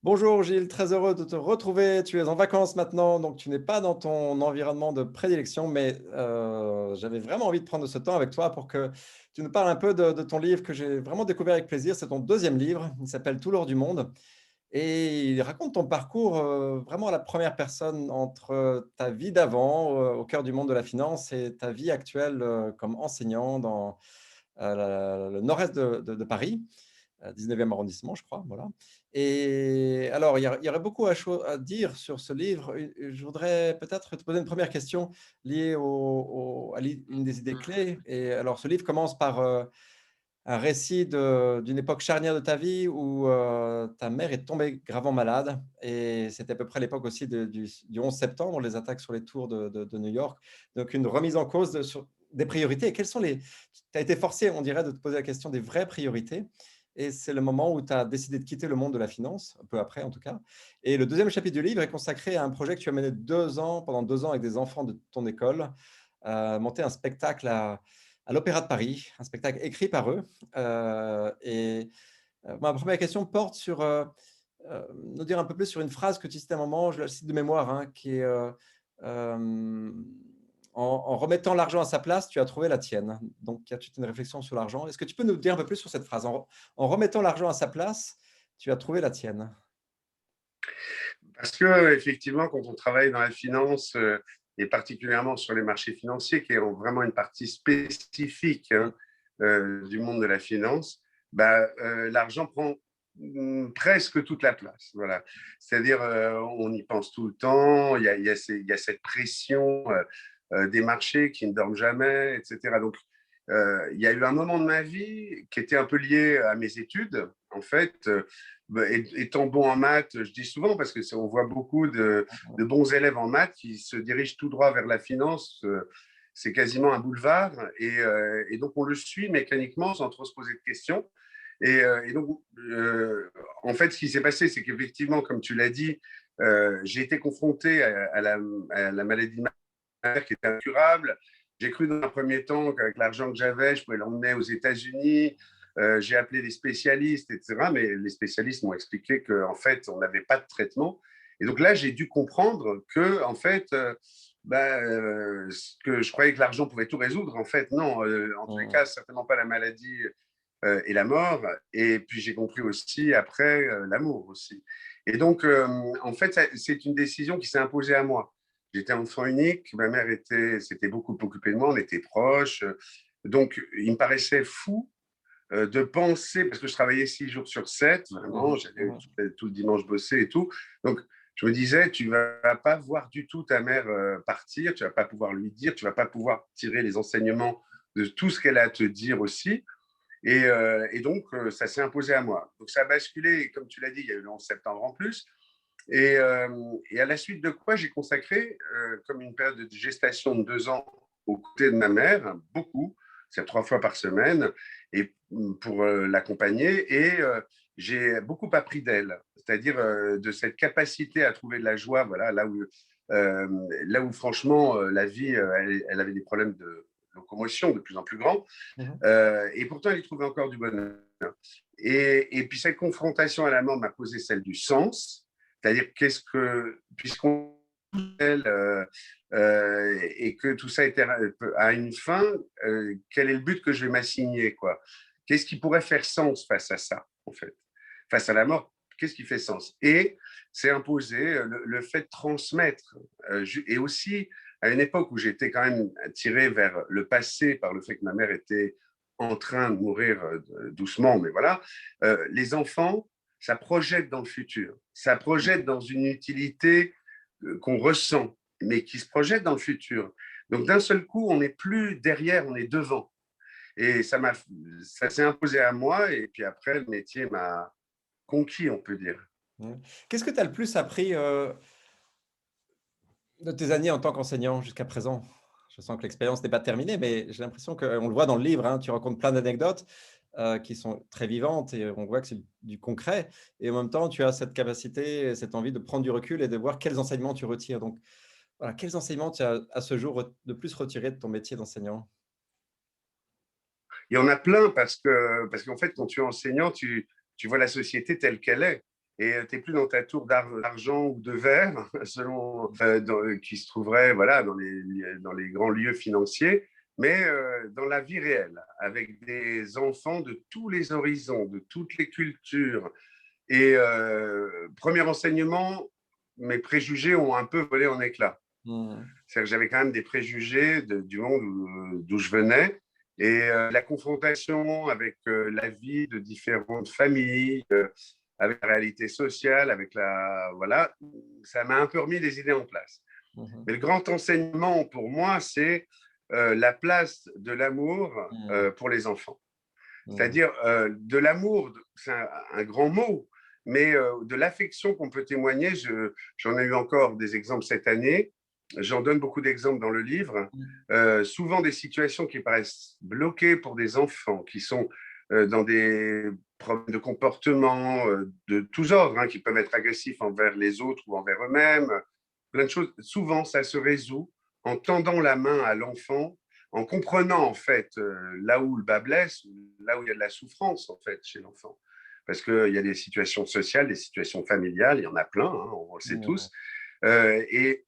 Bonjour Gilles, très heureux de te retrouver. Tu es en vacances maintenant, donc tu n'es pas dans ton environnement de prédilection, mais j'avais vraiment envie de prendre ce temps avec toi pour que tu nous parles un peu de ton livre que j'ai vraiment découvert avec plaisir. C'est ton deuxième livre, il s'appelle Tout l'or du monde et il raconte ton parcours vraiment à la première personne entre ta vie d'avant au cœur du monde de la finance et ta vie actuelle comme enseignant dans le nord-est de Paris. 19e arrondissement, je crois, voilà. Et alors, il y aurait beaucoup à dire sur ce livre. Je voudrais peut-être te poser une première question liée à une des idées clés. Et alors, ce livre commence par un récit d'une époque charnière de ta vie où ta mère est tombée gravement malade. Et c'était à peu près l'époque aussi du 11 septembre, les attaques sur les tours de New York. Donc, une remise en cause des priorités. Et quelles sont les... Tu as été forcé, on dirait, de te poser la question des vraies priorités. Et c'est le moment où tu as décidé de quitter le monde de la finance, un peu après en tout cas. Et le deuxième chapitre du livre est consacré à un projet que tu as mené pendant 2 ans avec des enfants de ton école, monter un spectacle à l'Opéra de Paris, un spectacle écrit par eux. Ma première question porte sur nous dire un peu plus sur une phrase que tu citais à un moment, je la cite de mémoire, hein, qui est euh, en remettant l'argent à sa place, tu as trouvé la tienne. Donc, il y a toute une réflexion sur l'argent. Est-ce que tu peux nous dire un peu plus sur cette phrase? En remettant l'argent à sa place, tu as trouvé la tienne. Parce que effectivement, quand on travaille dans la finance et particulièrement sur les marchés financiers, qui ont vraiment une partie spécifique Mm. du monde de la finance, l'argent prend presque toute la place. Voilà. C'est-à-dire, on y pense tout le temps, il y a cette pression des marchés qui ne dorment jamais, etc. Donc, il y a eu un moment de ma vie qui était un peu lié à mes études. En fait, étant bon en maths, je dis souvent parce que on voit beaucoup de bons élèves en maths qui se dirigent tout droit vers la finance. C'est quasiment un boulevard et donc on le suit mécaniquement sans trop se poser de questions. Et donc, en fait, ce qui s'est passé, c'est qu'effectivement, comme tu l'as dit, j'ai été confronté à la maladie de ma mère qui était incurable. J'ai cru dans un premier temps qu'avec l'argent que j'avais, je pouvais l'emmener aux États-Unis. J'ai appelé des spécialistes, etc. Mais les spécialistes m'ont expliqué qu'en fait, on n'avait pas de traitement. Et donc là, j'ai dû comprendre que, en fait, que je croyais que l'argent pouvait tout résoudre. En fait, non. En tous les Mm. cas, certainement pas la maladie et la mort. Et puis j'ai compris aussi après l'amour aussi. Et donc, en fait, c'est une décision qui s'est imposée à moi. J'étais enfant unique, ma mère s'était beaucoup occupée de moi, on était proches. Donc, il me paraissait fou de penser, parce que je travaillais 6 jours sur 7, vraiment, Mhm, j'allais mhm. tout le dimanche bosser et tout. Donc, je me disais, tu vas pas voir du tout ta mère partir, tu vas pas pouvoir lui dire, tu vas pas pouvoir tirer les enseignements de tout ce qu'elle a à te dire aussi. Et donc, ça s'est imposé à moi. Donc, ça a basculé, comme tu l'as dit, il y a eu le 11 septembre en plus. Et à la suite de quoi, j'ai consacré, comme une période de gestation de 2 ans aux côtés de ma mère, beaucoup, c'est 3 fois par semaine, et pour l'accompagner. Et j'ai beaucoup appris d'elle, c'est-à-dire de cette capacité à trouver de la joie, voilà, là où franchement, la vie, elle avait des problèmes de locomotion de plus en plus grands. Mhm. Et pourtant, elle y trouvait encore du bonheur. Et puis, cette confrontation à la mort m'a posé celle du sens, c'est-à-dire puisqu'on et que tout ça a une fin, quel est le but que je vais m'assigner, quoi? Qu'est-ce qui pourrait faire sens face à ça, en fait? Face à la mort, qu'est-ce qui fait sens? Et c'est imposé le fait de transmettre. Et aussi, à une époque où j'étais quand même tiré vers le passé par le fait que ma mère était en train de mourir doucement, mais voilà, les enfants, ça projette dans le futur, ça projette dans une utilité qu'on ressent, mais qui se projette dans le futur. Donc d'un seul coup, on n'est plus derrière, on est devant. Et ça s'est imposé à moi, et puis après, le métier m'a conquis, on peut dire. Mhm. Qu'est-ce que tu as le plus appris de tes années en tant qu'enseignant jusqu'à présent? Je sens que l'expérience n'est pas terminée, mais j'ai l'impression qu'on le voit dans le livre, hein, tu racontes plein d'anecdotes qui sont très vivantes et on voit que c'est du concret. Et en même temps, tu as cette capacité, cette envie de prendre du recul et de voir quels enseignements tu retires. Donc, voilà, quels enseignements tu as à ce jour de plus retiré de ton métier d'enseignant? Il y en a plein parce qu'en fait, quand tu es enseignant, tu vois la société telle qu'elle est. et tu n'es plus dans ta tour d'argent ou de verre, selon, qui se trouverait voilà, dans les grands lieux financiers, mais dans la vie réelle, avec des enfants de tous les horizons, de toutes les cultures. Et premier enseignement, mes préjugés ont un peu volé en éclats. Mmh. C'est-à-dire que j'avais quand même des préjugés du monde d'où je venais. Et la confrontation avec la vie de différentes familles, avec la réalité sociale, avec la voilà, ça m'a un peu remis des idées en place. Mmh. Mais le grand enseignement pour moi, c'est la place de l'amour Mmh. pour les enfants. Mmh. C'est-à-dire de l'amour, c'est un grand mot, mais de l'affection qu'on peut témoigner. J'en ai eu encore des exemples cette année. J'en donne beaucoup d'exemples dans le livre. Mmh. Souvent des situations qui paraissent bloquées pour des enfants, qui sont dans des problèmes de comportement de tous ordres, hein, qui peuvent être agressifs envers les autres ou envers eux-mêmes. Plein de choses. Souvent, ça se résout en tendant la main à l'enfant, en comprenant en fait là où le bas blesse, là où il y a de la souffrance en fait chez l'enfant. Parce qu'il y a des situations sociales, des situations familiales, il y en a plein, hein, on le sait Mmh. tous. Et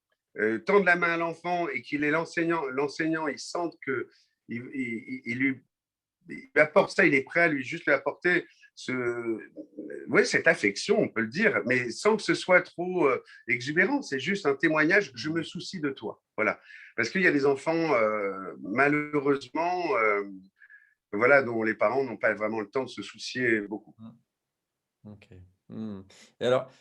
tendre la main à l'enfant et qu'il est l'enseignant, il sente que il lui apporte ça, il est prêt à lui juste lui apporter ouais, cette affection, on peut le dire, mais sans que ce soit trop exubérant. C'est juste un témoignage, je me soucie de toi. Voilà. Parce qu'il y a des enfants, malheureusement, voilà, dont les parents n'ont pas vraiment le temps de se soucier beaucoup. Mmh. OK. Mmh. Et alors,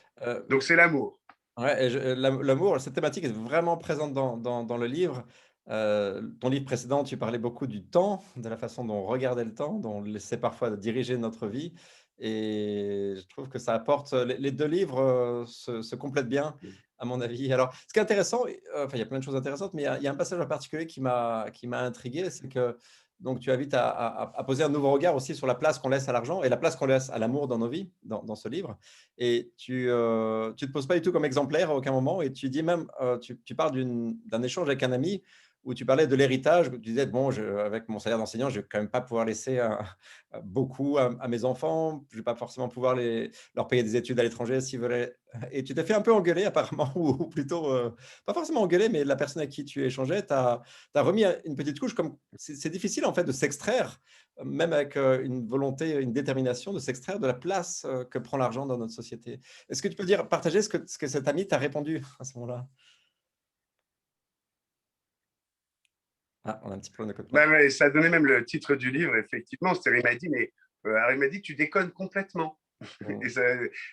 Donc c'est l'amour. ouais, et l'amour, cette thématique est vraiment présente dans le livre. Ton livre précédent, tu parlais beaucoup du temps, de la façon dont on regardait le temps, dont on le laissait parfois diriger notre vie, et je trouve que ça apporte, les 2 livres, se complètent bien, à mon avis. Alors, ce qui est intéressant, enfin, il y a plein de choses intéressantes, mais il y a un passage en particulier qui m'a intrigué, c'est que donc tu invites à poser un nouveau regard aussi sur la place qu'on laisse à l'argent et la place qu'on laisse à l'amour dans nos vies, dans ce livre. Et tu te poses pas du tout comme exemplaire à aucun moment, et tu dis même, tu parles d'un échange avec un ami où tu parlais de l'héritage, où tu disais: «Bon, avec mon salaire d'enseignant, je vais quand même pas pouvoir laisser beaucoup à mes enfants. Je vais pas forcément pouvoir leur payer des études à l'étranger s'ils veulent», et tu t'es fait un peu engueuler apparemment ou plutôt, pas forcément engueuler, mais la personne avec qui tu échangeais t'a remis une petite couche, comme c'est difficile en fait de s'extraire, même avec, une volonté, une détermination de s'extraire de la place, que prend l'argent dans notre société. Est-ce que tu peux partager ce que cet ami t'a répondu à ce moment-là? Ah, on a un petit problème de Bah, connexion. ouais, ça donnait même le titre du livre, effectivement. Il m'a dit, mais alors il m'a dit, tu déconnes complètement. Et Mmh. ça,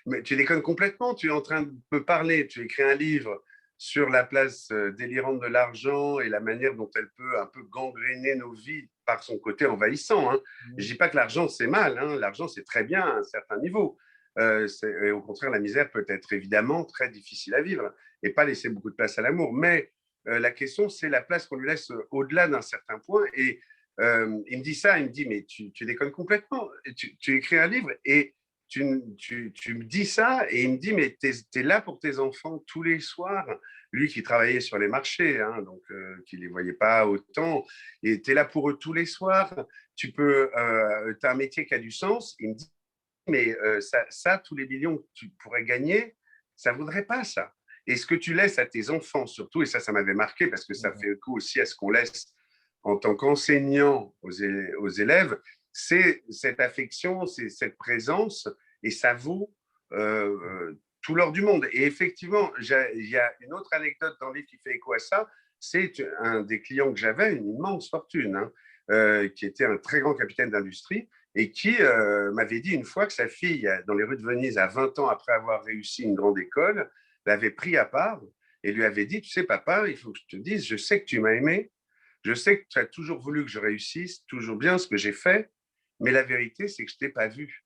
mais tu déconnes complètement. Tu es en train de me parler. Tu écris un livre sur la place délirante de l'argent et la manière dont elle peut un peu gangréner nos vies par son côté envahissant. Hein. Je Mmh. dis pas que l'argent c'est mal. Hein. L'argent c'est très bien à un certain niveau. Et au contraire, la misère peut être évidemment très difficile à vivre et pas laisser beaucoup de place à l'amour. Mais la question, c'est la place qu'on lui laisse au-delà d'un certain point. Et il me dit ça, il me dit, mais tu déconnes complètement. Tu écris un livre et tu me dis ça, et il me dit, mais tu es là pour tes enfants tous les soirs. Lui qui travaillait sur les marchés, hein, donc qui ne les voyait pas autant, et tu es là pour eux tous les soirs. Tu as un métier qui a du sens. Il me dit, mais tous les millions que tu pourrais gagner, ça ne vaudrait pas ça. Et ce que tu laisses à tes enfants, surtout, et ça m'avait marqué parce que ça Mmh. fait écho aussi à ce qu'on laisse en tant qu'enseignant aux élèves, c'est cette affection, c'est cette présence, et ça vaut tout l'or du monde. Et effectivement, il y a une autre anecdote dans le livre qui fait écho à ça. C'est un des clients que j'avais, une immense fortune, hein, qui était un très grand capitaine d'industrie, et qui m'avait dit une fois que sa fille, dans les rues de Venise, à 20 ans après avoir réussi une grande école, l'avait pris à part et lui avait dit, tu sais papa, il faut que je te dise, je sais que tu m'as aimé, je sais que tu as toujours voulu que je réussisse, toujours bien ce que j'ai fait, mais la vérité, c'est que je ne t'ai pas vu.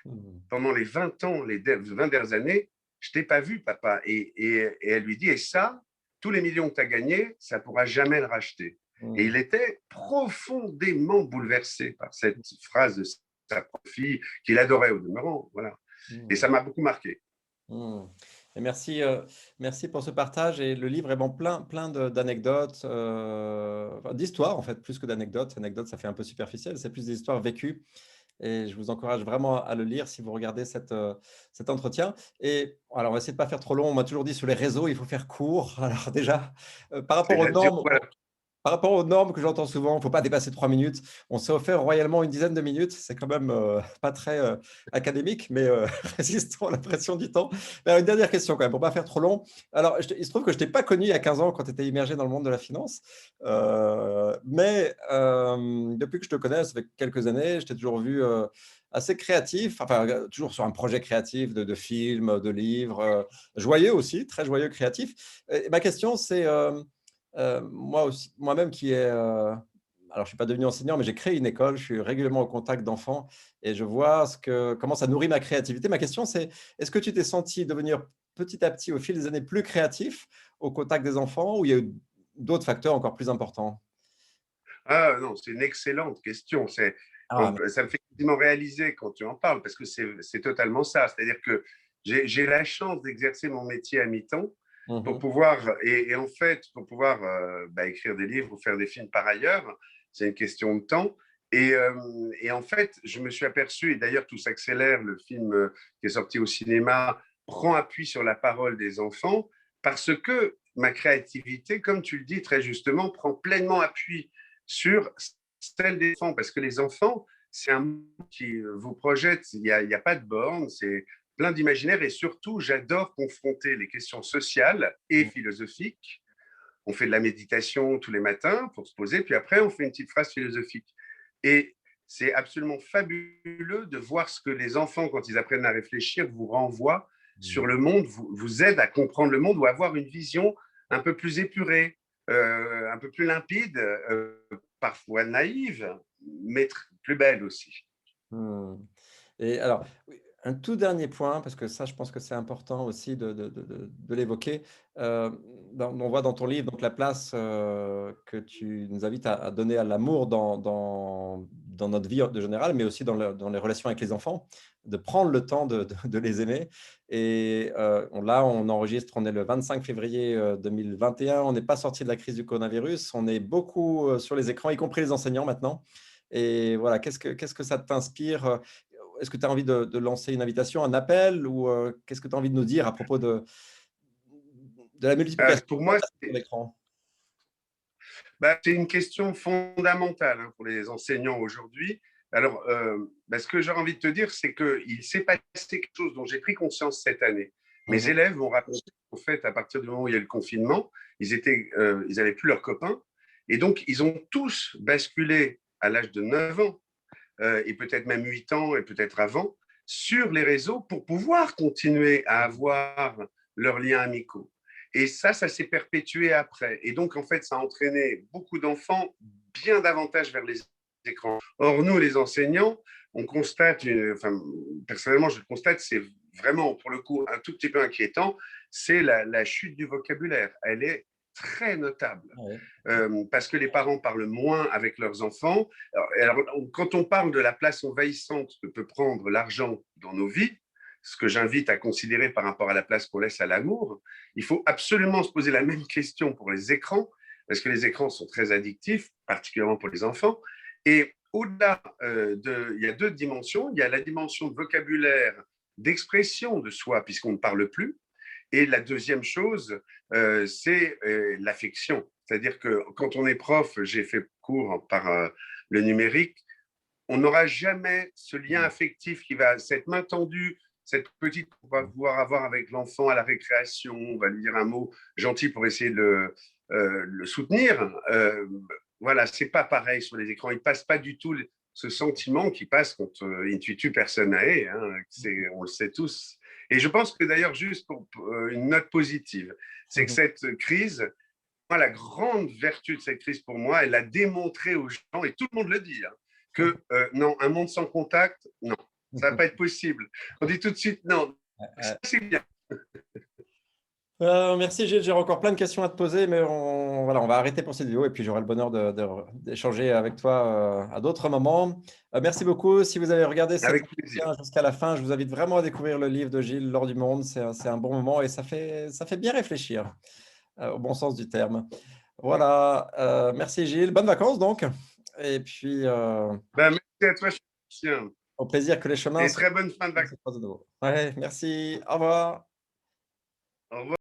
Mmh. Pendant les 20 ans, les 20 dernières années, je ne t'ai pas vu, papa. Et elle lui dit, et ça, tous les millions que tu as gagnés, ça ne pourra jamais le racheter. Et Mmh. il était profondément bouleversé par cette phrase de sa propre fille, qu'il adorait au demeurant. Voilà. Et Mmh. ça m'a beaucoup marqué. Mmh. Et merci pour ce partage, et le livre est bon, plein d'anecdotes, enfin, d'histoires en fait, plus que d'anecdotes. Anecdotes, ça fait un peu superficiel, c'est plus des histoires vécues, et je vous encourage vraiment à le lire si vous regardez cet entretien. Et alors, on va essayer de ne pas faire trop long. On m'a toujours dit sur les réseaux, il faut faire court. Alors déjà, par rapport C'est aux la dure, normes, voilà. par rapport aux normes que j'entends souvent, il ne faut pas dépasser 3 minutes. On s'est offert royalement une dizaine de minutes. C'est quand même pas très académique, mais résistons à la pression du temps. Mais alors, une dernière question quand même, pour ne pas faire trop long. Alors, il se trouve que je ne t'ai pas connu il y a 15 ans quand tu étais immergé dans le monde de la finance. Mais depuis que je te connais, ça fait quelques années, je t'ai toujours vu assez créatif, enfin, toujours sur un projet créatif de film, de livre, joyeux aussi, très joyeux, créatif. Et ma question, c'est... moi aussi, moi-même qui ai, alors je ne suis pas devenu enseignant, mais j'ai créé une école, je suis régulièrement au contact d'enfants et je vois comment ça nourrit ma créativité. Ma question, c'est, est-ce que tu t'es senti devenir petit à petit, au fil des années, plus créatif au contact des enfants ou il y a eu d'autres facteurs encore plus importants? Ah non, c'est une excellente question. Ah, Ça me fait quasiment réaliser quand tu en parles, parce que c'est totalement ça. C'est-à-dire que j'ai la chance d'exercer mon métier à mi-temps pour mhm, pouvoir, et en fait, pour pouvoir écrire des livres ou faire des films par ailleurs, c'est une question de temps. Et en fait, je me suis aperçu, et d'ailleurs tout s'accélère, le film qui est sorti au cinéma prend appui sur la parole des enfants, parce que ma créativité, comme tu le dis très justement, prend pleinement appui sur celle des enfants, parce que les enfants, c'est un monde qui vous projette, il y a pas de borne, c'est plein d'imaginaire, et surtout, j'adore confronter les questions sociales et philosophiques. On fait de la méditation tous les matins pour se poser, puis après, on fait une petite phrase philosophique. Et c'est absolument fabuleux de voir ce que les enfants, quand ils apprennent à réfléchir, vous renvoient sur mhm. le monde, vous aident à comprendre le monde ou à avoir une vision un peu plus épurée, un peu plus limpide, parfois naïve, mais plus belle aussi. Hmm. Et alors, oui, un tout dernier point, parce que ça, je pense que c'est important aussi de l'évoquer. Euh, on voit dans ton livre donc, la place que tu nous invites à donner à l'amour dans notre vie de général, mais aussi dans les relations avec les enfants, de prendre le temps de les aimer. Et là, on enregistre, on est le 25 février 2021, on n'est pas sorti de la crise du coronavirus, on est beaucoup sur les écrans, y compris les enseignants maintenant. Et voilà, qu'est-ce que ça t'inspire? Est-ce que tu as envie de lancer une invitation, un appel ou qu'est-ce que tu as envie de nous dire à propos de la multiplication Pour de moi, l'écran? c'est une question fondamentale pour les enseignants aujourd'hui. Alors, ce que j'ai envie de te dire, c'est qu'il s'est passé quelque chose dont j'ai pris conscience cette année. Mes Mhm. élèves m'ont raconté qu'en fait, à partir du moment où il y a eu le confinement, ils n'avaient plus leurs copains. Et donc, ils ont tous basculé à l'âge de 9 ans, et peut-être même 8 ans, et peut-être avant, sur les réseaux pour pouvoir continuer à avoir leurs liens amicaux. Et ça s'est perpétué après. Et donc, en fait, ça a entraîné beaucoup d'enfants bien davantage vers les écrans. Or, nous, les enseignants, on constate, personnellement, je le constate, c'est vraiment, pour le coup, un tout petit peu inquiétant, c'est la chute du vocabulaire. Elle est très notable. Ouais. Parce que les parents parlent moins avec leurs enfants. Quand on parle de la place envahissante que peut prendre l'argent dans nos vies, ce que j'invite à considérer par rapport à la place qu'on laisse à l'amour, il faut absolument se poser la même question pour les écrans, parce que les écrans sont très addictifs, particulièrement pour les enfants. Et au-delà il y a deux dimensions. Il y a la dimension de vocabulaire, d'expression de soi, puisqu'on ne parle plus. Et la deuxième chose, c'est l'affection. C'est-à-dire que quand on est prof, j'ai fait cours par le numérique, on n'aura jamais ce lien affectif qui va, cette main tendue, cette petite qu'on va pouvoir avoir avec l'enfant à la récréation, on va lui dire un mot gentil pour essayer de le soutenir. Voilà, c'est pas pareil sur les écrans. Il passe pas du tout ce sentiment qui passe quand intuitu personae, on le sait tous. Et je pense que d'ailleurs, juste pour une note positive, c'est que Mhm. cette crise, moi, la grande vertu de cette crise pour moi, elle a démontré aux gens, et tout le monde le dit, que non, un monde sans contact, non, ça ne va pas être possible. On dit tout de suite non, ça c'est bien. Merci Gilles, j'ai encore plein de questions à te poser, mais voilà, on va arrêter pour cette vidéo et puis j'aurai le bonheur d'échanger avec toi à d'autres moments. Merci beaucoup. Si vous avez regardé cet Avec plaisir. entretien jusqu'à la fin, je vous invite vraiment à découvrir le livre de Gilles, L'or du monde. C'est un bon moment et ça fait bien réfléchir, au bon sens du terme. Voilà, merci Gilles. Bonnes vacances donc. Et puis, Ben, merci à toi, Christian. Au plaisir que les chemins Et se très bonne fin de se vacances. croisent de nouveau. Ouais, merci. Au revoir. Au revoir.